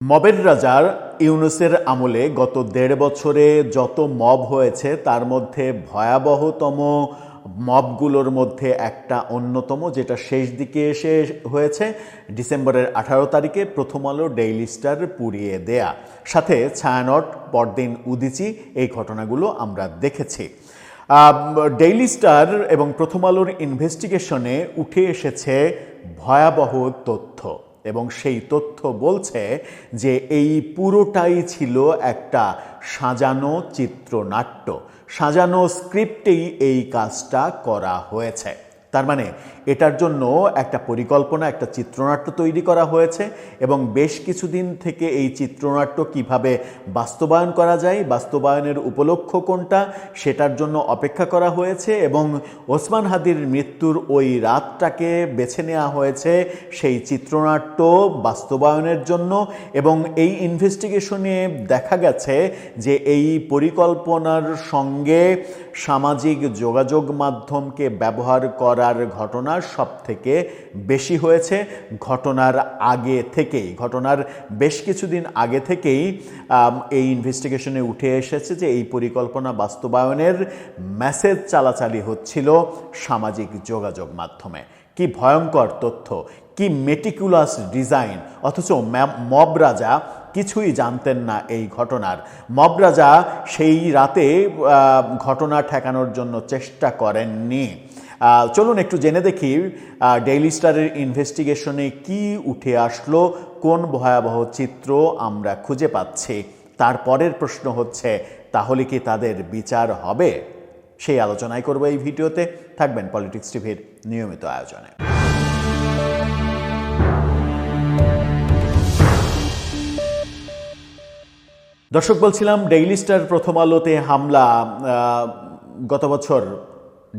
মবের রাজার ইউনূসের আমলে গত ১.৫ বছরে যত মব হয়েছে তার মধ্যে ভয়াবহতম মবগুলোর মধ্যে একটা অন্যতম, যেটা শেষ দিকে এসে হয়েছে ডিসেম্বরের ১৮ তারিখে প্রথম আলো ডেইলি স্টার পুড়িয়ে দেয়া, সাথে ছায়ানট, পরদিন উদীচী, এই ঘটনাগুলো আমরা দেখেছি। ডেইলি স্টার এবং প্রথম আলোর ইনভেস্টিগেশনে উঠে এসেছে ভয়াবহ তথ্য, এবং সেই তথ্য বলছে যে এই পুরোটাই ছিল একটা সাজানো চিত্রনাট্য, সাজানো স্ক্রিপ্টেই এই কাজটা করা হয়েছে। তার মানে এটার জন্য একটা পরিকল্পনা, একটা চিত্রনাট্য তৈরি করা হয়েছে, এবং বেশ কিছুদিন থেকে এই চিত্রনাট্য কিভাবে বাস্তবায়ন করা যায়, বাস্তবায়নের উপলক্ষ কোনটা, সেটার জন্য অপেক্ষা করা হয়েছে, এবং ওসমান হাদির মৃত্যুর ওই রাতটাকে বেছে নেওয়া হয়েছে সেই চিত্রনাট্য বাস্তবায়নের জন্য। এবং এই ইনভেস্টিগেশনে দেখা গেছে যে এই পরিকল্পনার সঙ্গে সামাজিক যোগাযোগ মাধ্যমকে ব্যবহার করার ঘটনা সবথেকে বেশি হয়েছে। ঘটনার আগে থেকেই, ঘটনার বেশ কিছুদিন আগে থেকেই এই ইনভেস্টিগেশনে উঠে এসেছে যে এই পরিকল্পনা বাস্তবায়নের মেসেজ চালাচালি হচ্ছিল সামাজিক যোগাযোগ মাধ্যমে। কি ভয়ঙ্কর তথ্য, কি মেটিকুলাস ডিজাইন! অথচ মব রাজা কিছুই জানতেন না এই ঘটনার। মব রাজা সেই রাতে ঘটনা ঠেকানোর জন্য চেষ্টা করেননি। চলুন একটু জেনে দেখি ডেইলি স্টারের ইনভেস্টিগেশনে কি উঠে আসলো, কোন ভয়াবহ চিত্র আমরা খুঁজে পাচ্ছি। তারপরের প্রশ্ন হচ্ছে, তাহলে কি তাদের বিচার হবে? সেই আলোচনাই করব এই ভিডিওতে। থাকবেন পলিটিক্স টিভির নিয়মিত আয়োজনে। দর্শক, বলছিলাম ডেইলি স্টার প্রথম আলোতে হামলা গত বছর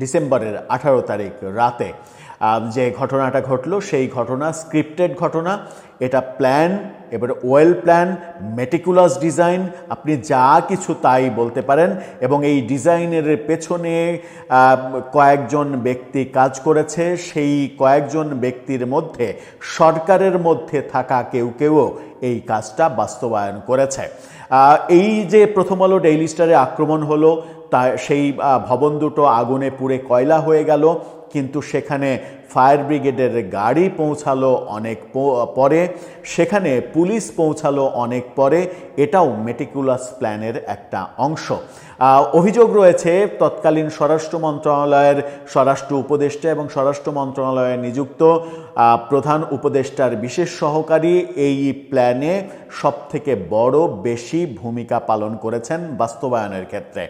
ডিসেম্বরের ১৮ তারিখ রাতে যে ঘটনাটা ঘটলো, সেই ঘটনা স্ক্রিপ্টেড ঘটনা। এটা প্ল্যান, এবার ওয়েল প্ল্যান, মেটিকুলাস ডিজাইন, আপনি যা কিছু তাই বলতে পারেন। এবং এই ডিজাইনের পেছনে কয়েকজন ব্যক্তি কাজ করেছে। সেই কয়েকজন ব্যক্তির মধ্যে সরকারের মধ্যে থাকা কেউ কেউ এই কাজটা বাস্তবায়ন করেছে। এই যে প্রথম আলো ডেইলি স্টারে আক্রমণ হলো, তা সেই ভবন দুটো আগুনে পুড়ে কয়লা হয়ে গেল, কিন্তু সেখানে ফায়ার ব্রিগেডের গাড়ি পৌঁছালো অনেক পরে, সেখানে পুলিশ পৌঁছালো অনেক পরে। এটাও মেটিকুলাস প্ল্যানের একটা অংশ। অভিযোগ রয়েছে তৎকালীন স্বরাষ্ট্র মন্ত্রণালয়ের স্বরাষ্ট্র উপদেষ্টা এবং স্বরাষ্ট্র মন্ত্রণালয়ে নিযুক্ত প্রধান উপদেষ্টার বিশেষ সহকারী এই প্ল্যানে সবথেকে বড় বেশি ভূমিকা পালন করেছেন বাস্তবায়নের ক্ষেত্রে।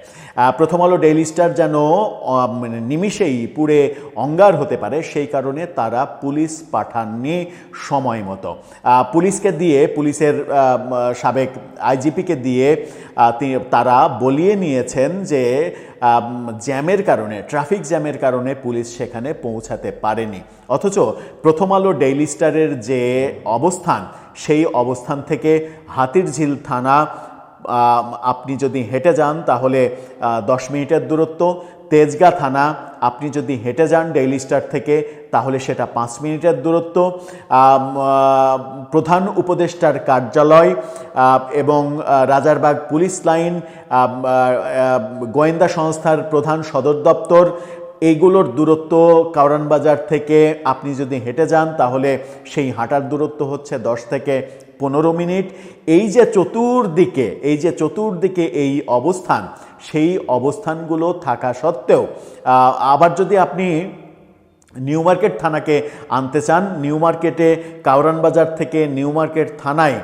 প্রথম আলো ডেইলি স্টার যেন নিমিষেই পুড়ে অঙ্গার হতে পারে, সেই কারণে তারা পুলিশ পাঠাননি সময় মতো। পুলিশকে দিয়ে, পুলিশের সাবেক আইজিপিকে দিয়ে তারা বলিয়ে নিয়েছেন যে জ্যামের কারণে, ট্রাফিক জ্যামের কারণে পুলিশ সেখানে পৌঁছাতে পারেনি। অথচ প্রথম আলো ডেইলি স্টারের যে অবস্থান, সেই অবস্থান থেকে হাতিরঝিল থানা আপনি যদি হেঁটে যান তাহলে 10 মিনিটের দূরত্ব। তেজগাঁ থানা আপনি যদি হেঁটে যান ডেইলি স্টার থেকে তাহলে সেটা 5 মিনিটের দূরত্ব। প্রধান উপদেষ্টার কার্যালয় এবং রাজারবাগ পুলিশ লাইন, গোয়েন্দা সংস্থার প্রধান সদর দপ্তর, এইগুলোর দূরত্ব কারওয়ান বাজার থেকে আপনি যদি হেঁটে যান তাহলে সেই হাঁটার দূরত্ব হচ্ছে 10 থেকে 15 মিনিট। এই যে চতুর্দিকে এই অবস্থান, সেই অবস্থানগুলো থাকা সত্ত্বেও আবার যদি আপনি নিউ মার্কেট থানাকে আনতে চান, নিউ মার্কেটে কারওয়ান বাজার থেকে নিউ মার্কেট থানায়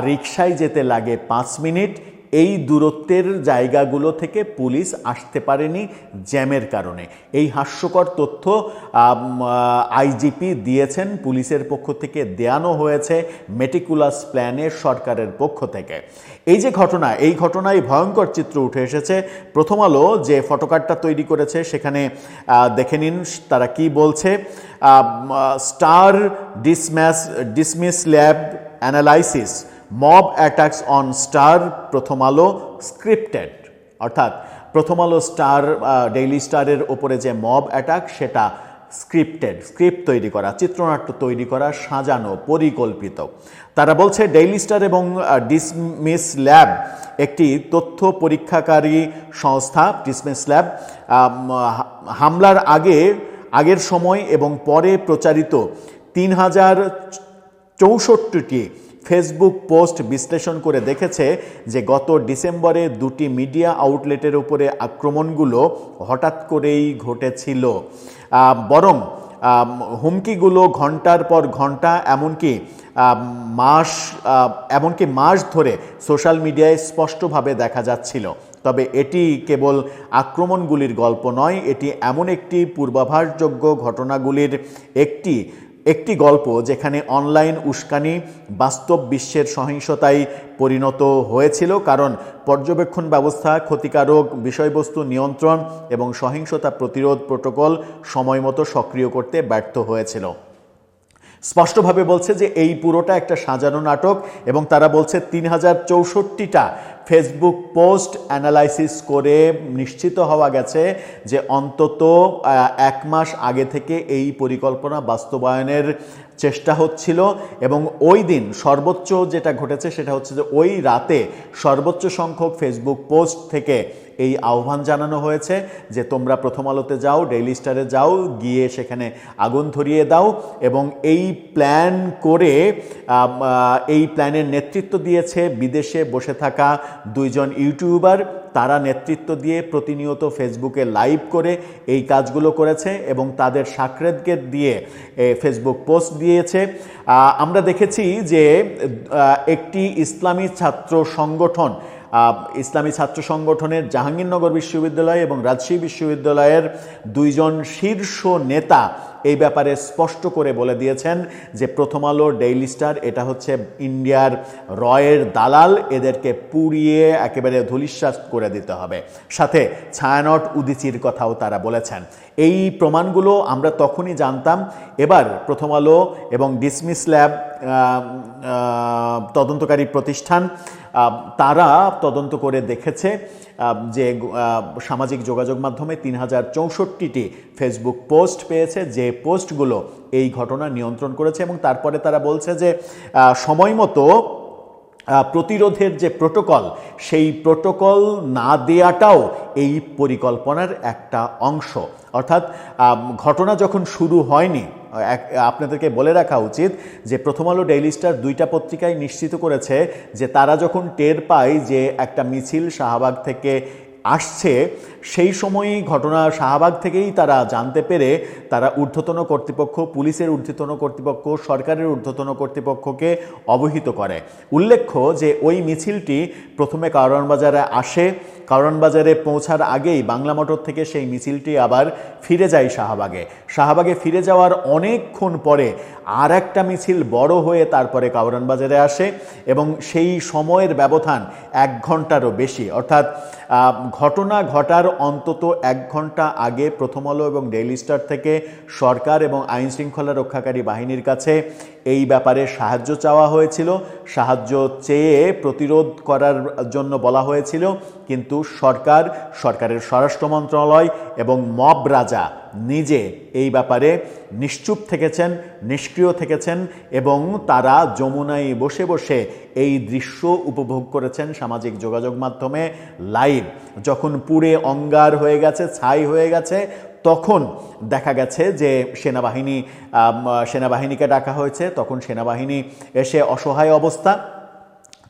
রিকশায় যেতে লাগে 5 মিনিট। এই দূরত্বের জায়গাগুলো থেকে পুলিশ আসতে পারেনি জ্যামের কারণে। এই হাস্যকর তথ্য আইজিপি দিয়েছেন, পুলিশের পক্ষ থেকে দেয়ানো হয়েছে মেটিকুলাস প্ল্যানে সরকারের পক্ষ থেকে। এই যে ঘটনা, এই ঘটনায় ভয়ঙ্কর চিত্র উঠে এসেছে। প্রথম আলো যে ফটোকার্ডটা তৈরি করেছে সেখানে দেখে নিন তারা কি বলছে। Star dismiss lab analysis, mob attacks on star প্রথম আলো স্ক্রিপ্টেড। অর্থাৎ প্রথম আলো ডেইলি স্টারের ওপরে যে মব অ্যাটাক, সেটা স্ক্রিপ্ট তৈরি করা, চিত্রনাট্য তৈরি করা, সাজানো, পরিকল্পিত। তারা বলছে ডেইলি স্টার এবং ডিসমিস ল্যাব একটি তথ্য পরীক্ষাকারী সংস্থা। ডিসমিস ল্যাব হামলার আগের সময় এবং পরে প্রচারিত 3064টি ফেসবুক পোস্ট বিশ্লেষণ করে দেখেছে যে গত ডিসেম্বরে দুটি মিডিয়া আউটলেটের উপরে আক্রমণগুলো হঠাৎ করেই ঘটেছিল, বরং হুমকিগুলো ঘন্টার পর ঘন্টা এমনকি মাস ধরে সোশ্যাল মিডিয়ায় স্পষ্টভাবে দেখা যাচ্ছিল। তবে এটি কেবল আক্রমণগুলির গল্প নয়, এটি এমন একটি পূর্বাভাসযোগ্য ঘটনাগুলির একটি গল্প যেখানে অনলাইন উস্কানি বাস্তব বিশ্বের সহিংসতায় পরিণত হয়েছিল, কারণ পর্যবেক্ষণ ব্যবস্থা, ক্ষতিকারক বিষয়বস্তু নিয়ন্ত্রণ এবং সহিংসতা প্রতিরোধ প্রোটোকল সময়মতো সক্রিয় করতে ব্যর্থ হয়েছিল। স্পষ্টভাবে বলছে যে এই পুরোটা একটা সাজানো নাটক, এবং তারা বলছে 3064টা ফেসবুক পোস্ট অ্যানালাইসিস করে নিশ্চিত হওয়া গেছে যে অন্তত 1 মাস আগে থেকে এই পরিকল্পনা বাস্তবায়নের চেষ্টা হচ্ছিল, এবং ওই দিন সর্বোচ্চ যেটা ঘটেছে সেটা হচ্ছে যে ওই রাতে সর্বোচ্চ সংখ্যক ফেসবুক পোস্ট থেকে এই আহ্বান জানানো হয়েছে যে তোমরা প্রথম আলোতে যাও, ডেইলি স্টারে যাও, গিয়ে সেখানে আগুন ধরিয়ে দাও। এবং এই প্ল্যানের নেতৃত্ব দিয়েছে বিদেশে বসে থাকা 2 জন ইউটিউবার। তারা নেতৃত্ব দিয়ে প্রতিনিয়ত ফেসবুকে লাইভ করে এই কাজগুলো করেছে এবং তাদের সাকরেদকে দিয়ে ফেসবুক পোস্ট দিয়েছে। আমরা দেখেছি যে একটি ইসলামী ছাত্র সংগঠনের জাহাঙ্গীরনগর বিশ্ববিদ্যালয় এবং রাজশাহী বিশ্ববিদ্যালয়ের 2 জন শীর্ষ নেতা এই ব্যাপারে স্পষ্ট করে বলে দিয়েছেন যে প্রথম আলো, ডেইলি স্টার এটা হচ্ছে ইন্ডিয়ার রয়ের দালাল, এদেরকে পুড়িয়ে একেবারে ধূলিসাৎ করে দিতে হবে। সাথে ছায়ানট উদীচীর কথাও তারা বলেছেন। এই প্রমাণগুলো আমরা তখনই জানতাম। এবার প্রথম আলো এবং ডিসমিস ল্যাব তদন্তকারী প্রতিষ্ঠান, তারা তদন্ত করে দেখেছে যে সামাজিক যোগাযোগ মাধ্যমে 3064টি ফেসবুক পোস্ট পেয়েছে, যে পোস্টগুলো এই ঘটনা নিয়ন্ত্রণ করেছে। এবং তারপরে তারা বলছে যে সময়মতো প্রতিরোধের যে প্রোটোকল, সেই প্রোটোকল না দেওয়াটাও এই পরিকল্পনার একটা অংশ। অর্থাৎ ঘটনা যখন শুরু হয়নি, আপনাদেরকে বলে রাখা উচিত যে প্রথম আলো, ডেইলি স্টার 2টা পত্রিকায় নিশ্চিত করেছে যে তারা যখন টের পায় যে একটা মিছিল শাহবাগ থেকে আসছে, সেই সময়ই ঘটনা শাহবাগ থেকেই তারা জানতে পেরে তারা ঊর্ধ্বতন কর্তৃপক্ষ, পুলিশের ঊর্ধ্বতন কর্তৃপক্ষ, সরকারের ঊর্ধ্বতন কর্তৃপক্ষকে অবহিত করে। উল্লেখ্য যে ওই মিছিলটি প্রথমে কারওয়ানবাজারে আসে, কারওয়ানবাজারে পৌঁছার আগেই বাংলা মোটর থেকে সেই মিছিলটি আবার ফিরে যায় শাহবাগে ফিরে যাওয়ার অনেকক্ষণ পরে আর একটা মিছিল বড় হয়ে তারপরে কারওয়ানবাজারে আসে, এবং সেই সময়ের ব্যবধান 1 ঘন্টারও বেশি। অর্থাৎ ঘটনা ঘটার অন্তত 1 ঘন্টা আগে প্রথম আলো এবং ডেইলি স্টার থেকে সরকার এবং আইন শৃঙ্খলা রক্ষাকারী বাহিনীর কাছে এই ব্যাপারে সাহায্য চাওয়া হয়েছিল, সাহায্য চেয়ে প্রতিরোধ করার জন্য বলা হয়েছিল। কিন্তু সরকারের স্বরাষ্ট্র মন্ত্রণালয় এবং মব রাজা নিজে এই ব্যাপারে নিশ্চুপ থেকেছেন, নিষ্ক্রিয় থেকেছেন, এবং তারা যমুনায় বসে বসে এই দৃশ্য উপভোগ করেছেন সামাজিক যোগাযোগ মাধ্যমে লাইভ। যখন পুড়ে অঙ্গার হয়ে গেছে, ছাই হয়ে গেছে, তখন দেখা গেছে যে সেনাবাহিনীকে ডাকা হয়েছে। তখন সেনাবাহিনী এসে অসহায় অবস্থা,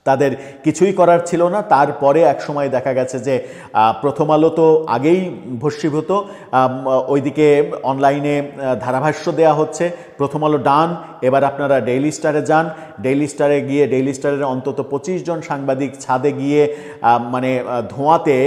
তাদের কিছুই করার ছিল না। তারপরে এক সময় দেখা গেছে যে প্রথম আলো তো আগেই ভস্মীভূত, ওইদিকে অনলাইনে ধারাভাষ্য দেয়া হচ্ছে প্রথম আলো ডান, এবার আপনারা ডেইলি স্টারে যান। ডেইলি স্টারে গিয়ে ডেইলি স্টারের অন্তত 25 জন সাংবাদিক ছাদে গিয়ে মানে ধোঁয়াতে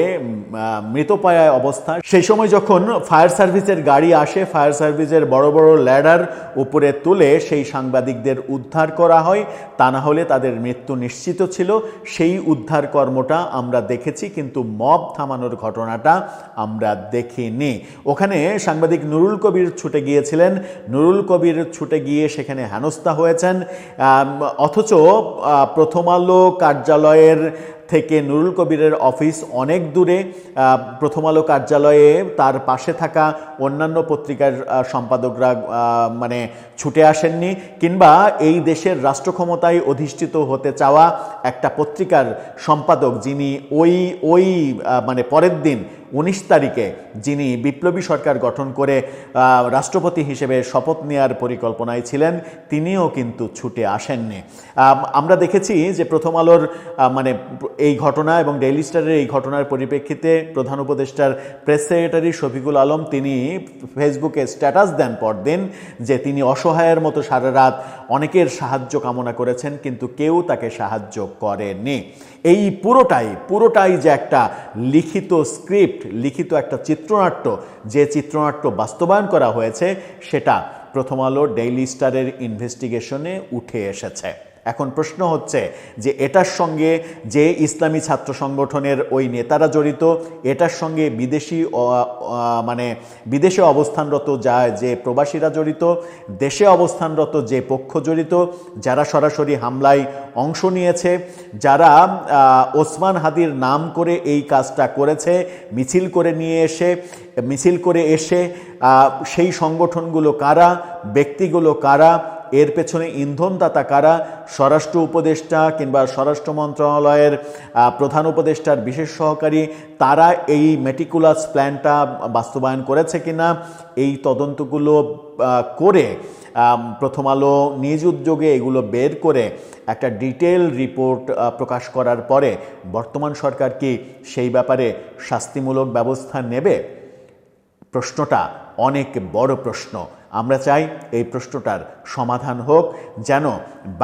মৃতপ্রায় অবস্থা। সেই সময় যখন ফায়ার সার্ভিসের গাড়ি আসে, ফায়ার সার্ভিসের বড় বড় ল্যাডার উপরে তুলে সেই সাংবাদিকদের উদ্ধার করা হয়, তা না হলে তাদের মৃত্যু নিশ্চিত ছিল। সেই উদ্ধার কর্মটা আমরা দেখেছি, কিন্তু মব থামানোর ঘটনাটা আমরা দেখিনি। ওখানে সাংবাদিক নুরুল কবির ছুটে গিয়েছিলেন, নুরুল কবির ছুটে গিয়ে সেখানে হেনস্থা হয়েছেন। অথচ প্রথম আলো কার্যালয়ের থেকে নুরুল কবিরের অফিস অনেক দূরে, প্রথম আলো কার্যালয়ে তার পাশে থাকা অন্যান্য পত্রিকার সম্পাদকরা মানে ছুটে আসেননি, কিংবা এই দেশের রাষ্ট্র ক্ষমতায় অধিষ্ঠিত হতে চাওয়া একটা পত্রিকার সম্পাদক যিনি ওই মানে পরের দিন 19 তারিখে যিনি বিপ্লবী সরকার গঠন করে রাষ্ট্রপতি হিসেবে শপথ নেওয়ার পরিকল্পনায় ছিলেন, তিনিও কিন্তু ছুটে আসেননি। আমরা দেখেছি যে প্রথম আলোর মানে এই ঘটনা এবং ডেইলি স্টারের এই ঘটনার পরিপ্রেক্ষিতে প্রধান উপদেষ্টার প্রেস সেক্রেটারি শফিকুল আলম তিনি ফেসবুকে স্ট্যাটাস দেন পরদিন যে তিনি অসহায়ের মতো সারা রাত অনেকের সাহায্য কামনা করেছেন, কিন্তু কেউ তাকে সাহায্য করেনি। এই পুরোটাই যে একটা লিখিত স্ক্রিপ্ট, লিখিত একটা চিত্রনাট্য, যে চিত্রনাট্য বাস্তবায়ন করা হয়েছে সেটা প্রথম আলো ডেইলি স্টারের ইনভেস্টিগেশনে উঠে এসেছে। এখন প্রশ্ন হচ্ছে যে এটার সঙ্গে যে ইসলামী ছাত্র সংগঠনের ওই নেতারা জড়িত, এটার সঙ্গে বিদেশে অবস্থানরত যে প্রবাসীরা জড়িত, দেশে অবস্থানরত যে পক্ষ জড়িত, যারা সরাসরি হামলায় অংশ নিয়েছে, যারা ওসমান হাদির নাম করে এই কাজটা করেছে, মিছিল করে এসে সেই সংগঠনগুলো কারা, ব্যক্তিগুলো কারা, এর পেছনে ইন্ধনদাতা কারা, স্বরাষ্ট্র উপদেষ্টা কিংবা স্বরাষ্ট্র মন্ত্রণালয়ের প্রধান উপদেষ্টার বিশেষ সহকারী, তারা এই মেটিকুলাস প্ল্যানটা বাস্তবায়ন করেছে কিনা, এই তদন্তগুলো করে প্রথম আলো নিজ উদ্যোগে এগুলো বের করে একটা ডিটেল রিপোর্ট প্রকাশ করার পরে বর্তমান সরকার কি সেই ব্যাপারে শাস্তিমূলক ব্যবস্থা নেবে? প্রশ্নটা অনেক বড় প্রশ্ন। আমরা চাই এই প্রশ্নটার সমাধান হোক, যেন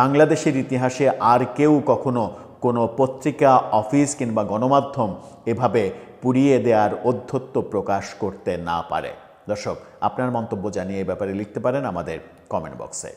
বাংলাদেশের ইতিহাসে আর কেউ কখনো কোনো পত্রিকা, অফিস কিংবা গণমাধ্যম এভাবে পুড়িয়ে দেওয়ার ঔদ্ধত্য প্রকাশ করতে না পারে। দর্শক, আপনার মন্তব্য জানিয়ে এই ব্যাপারে লিখতে পারেন আমাদের কমেন্ট বক্সে।